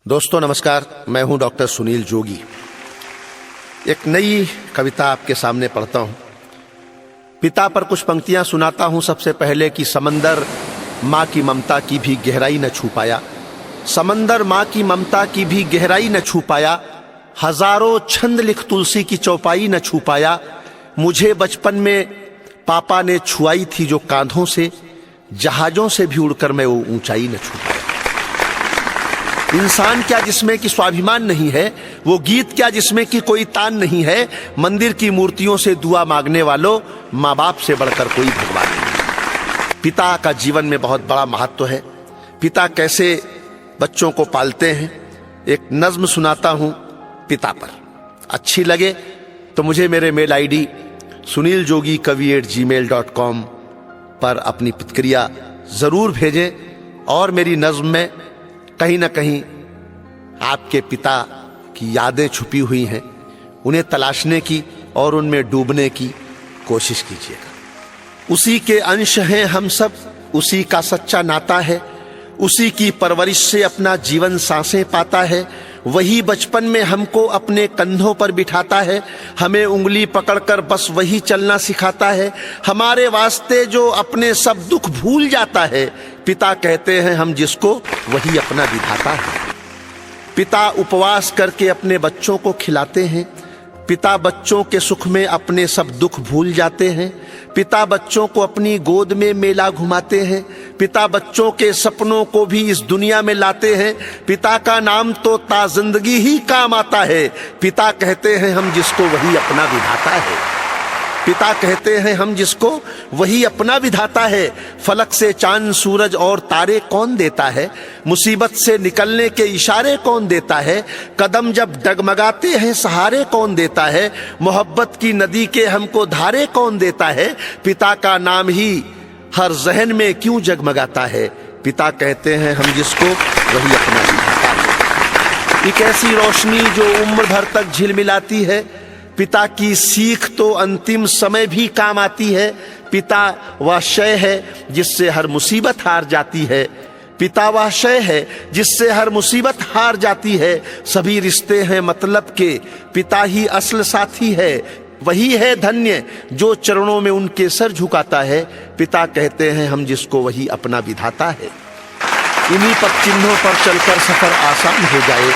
दोस्तों नमस्कार, मैं हूं डॉक्टर सुनील जोगी। एक नई कविता आपके सामने पढ़ता हूं। पिता पर कुछ पंक्तियां सुनाता हूं सबसे पहले कि समंदर माँ की ममता की भी गहराई न छू पाया, समंदर माँ की ममता की भी गहराई न छू पाया, हजारों छंद लिख तुलसी की चौपाई न छू पाया, मुझे बचपन में पापा ने छुआई थी जो कांधों से, जहाजों से भी उड़कर मैं वो ऊंचाई न छू पाया। इंसान क्या जिसमें कि स्वाभिमान नहीं है, वो गीत क्या जिसमें कि कोई तान नहीं है, मंदिर की मूर्तियों से दुआ मांगने वालों, माँ बाप से बढ़कर कोई भगवान नहीं। पिता का जीवन में बहुत बड़ा महत्व है। पिता कैसे बच्चों को पालते हैं, एक नज्म सुनाता हूं पिता पर। अच्छी लगे तो मुझे मेरे मेल आईडी suniljogi@gmail.com पर अपनी प्रतिक्रिया जरूर भेजें और मेरी नज्म में कहीं ना कहीं आपके पिता की यादें छुपी हुई हैं, उन्हें तलाशने की और उनमें डूबने की कोशिश कीजिएगा। उसी के अंश हैं हम सब, उसी का सच्चा नाता है, उसी की परवरिश से अपना जीवन सांसें पाता है, वही बचपन में हमको अपने कंधों पर बिठाता है, हमें उंगली पकड़कर बस वही चलना सिखाता है, हमारे वास्ते जो अपने सब दुख भूल जाता है, पिता कहते हैं हम जिसको वही अपना विधाता है। पिता उपवास करके अपने बच्चों को खिलाते हैं, पिता बच्चों के सुख में अपने सब दुख भूल जाते हैं, पिता बच्चों को अपनी गोद में मेला घुमाते हैं, पिता बच्चों के सपनों को भी इस दुनिया में लाते हैं, पिता का नाम तो ता जिंदगी ही काम आता है, पिता कहते हैं हम जिसको वही अपना विधाता है। पिता कहते हैं हम जिसको वही अपना विधाता है। फलक से चांद सूरज और तारे कौन देता है, मुसीबत से निकलने के इशारे कौन देता है, कदम जब डगमगाते हैं सहारे कौन देता है, मोहब्बत की नदी के हमको धारे कौन देता है, पिता का नाम ही हर जहन में क्यों जगमगाता है, पिता कहते हैं हम जिसको वही अपना विधाता है। एक ऐसी रोशनी जो उम्र भर तक झिलमिलाती है, पिता की सीख तो अंतिम समय भी काम आती है, पिता वह शय है जिससे हर मुसीबत हार जाती है, पिता वह शय है जिससे हर मुसीबत हार जाती है, सभी रिश्ते हैं मतलब के, पिता ही असल साथी है, वही है धन्य जो चरणों में उनके सर झुकाता है, पिता कहते हैं हम जिसको वही अपना विधाता है। इन्हीं पथ चिन्हों पर चलकर सफर आसान हो जाए,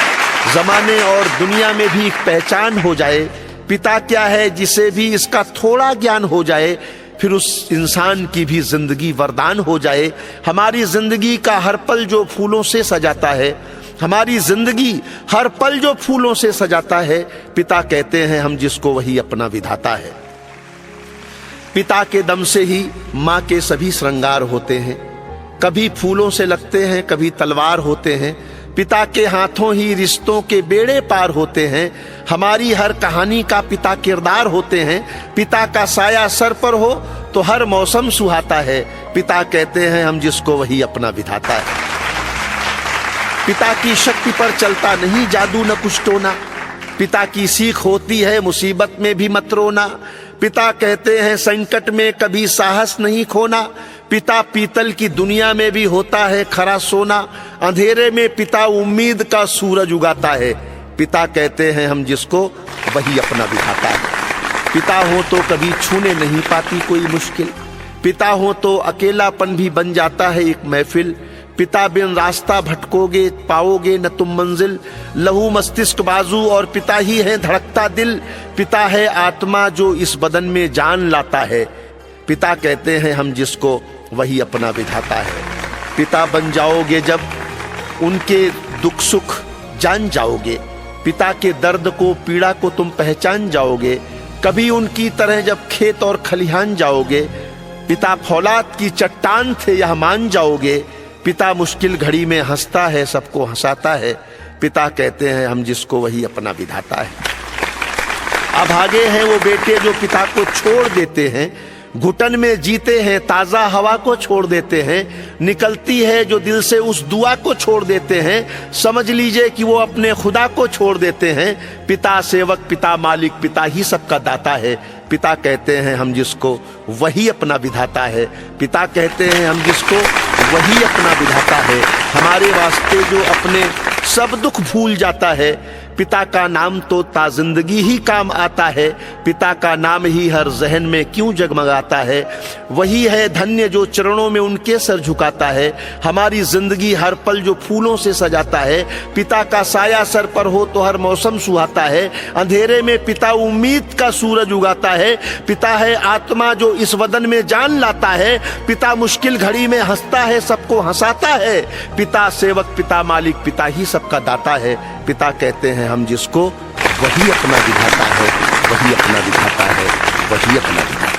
जमाने और दुनिया में भी एक पहचान हो जाए, पिता क्या है जिसे भी इसका थोड़ा ज्ञान हो जाए, फिर उस इंसान की भी जिंदगी वरदान हो जाए। हमारी जिंदगी का हर पल जो फूलों से सजाता है, हमारी जिंदगी हर पल जो फूलों से सजाता है, पिता कहते हैं हम जिसको वही अपना विधाता है। पिता के दम से ही माँ के सभी श्रृंगार होते हैं, कभी फूलों से लगते हैं कभी तलवार होते हैं, पिता के हाथों ही रिश्तों के बेड़े पार होते हैं, हमारी हर कहानी का पिता किरदार होते हैं, पिता का साया सर पर हो तो हर मौसम सुहाता है, पिता कहते हैं हम जिसको वही अपना विधाता है। पिता की शक्ति पर चलता नहीं जादू न कुछ टोना, पिता की सीख होती है मुसीबत में भी मत रोना, पिता कहते हैं संकट में कभी साहस नहीं खोना, पिता पीतल की दुनिया में भी होता है खरा सोना, अंधेरे में पिता उम्मीद का सूरज उगाता है, पिता कहते हैं हम जिसको वही अपना विधाता है। पिता हो तो कभी छूने नहीं पाती कोई मुश्किल, पिता हो तो अकेलापन भी बन जाता है एक महफिल, पिता बिन रास्ता भटकोगे पाओगे न तुम मंजिल, लहू मस्तिष्क बाजू और पिता ही है धड़कता दिल, पिता है आत्मा जो इस बदन में जान लाता है, पिता कहते हैं हम जिसको वही अपना विधाता है। पिता बन जाओगे जब उनके दुख सुख जान जाओगे, पिता के दर्द को पीड़ा को तुम पहचान जाओगे, कभी उनकी तरह जब खेत और खलिहान जाओगे, पिता फौलाद की चट्टान थे यह मान जाओगे, पिता मुश्किल घड़ी में हंसता है सबको हंसाता है, पिता कहते हैं हम जिसको वही अपना विधाता है। अभागे हैं वो बेटे जो पिता को छोड़ देते हैं, घुटन में जीते हैं ताजा हवा को छोड़ देते हैं, निकलती है जो दिल से उस दुआ को छोड़ देते हैं, समझ लीजिए कि वो अपने खुदा को छोड़ देते हैं, पिता सेवक पिता मालिक पिता ही सबका दाता है, पिता कहते हैं हम जिसको वही अपना विधाता है, पिता कहते हैं हम जिसको वही अपना विधाता है, हमारे वास्ते जो अपने सब दुख भूल जाता है। पिता का नाम तो ताजिंदगी ही काम आता है, पिता का नाम ही हर जहन में क्यों जगमगाता है। वही है धन्य जो चरणों में उनके सर झुकाता है, हमारी जिंदगी हर पल जो फूलों से सजाता है। पिता का साया सर पर हो तो हर मौसम सुहाता है, अंधेरे में पिता उम्मीद का सूरज उगाता है। पिता है आत्मा जो इस वदन में जान लाता है, पिता मुश्किल घड़ी में हंसता है, सबको हंसाता है। पिता सेवक, पिता मालिक, पिता ही सबका दाता है। पिता कहते हैं हम जिसको, वही अपना दिखाता है, वही अपना दिखाता है, वही अपना दिखाता है।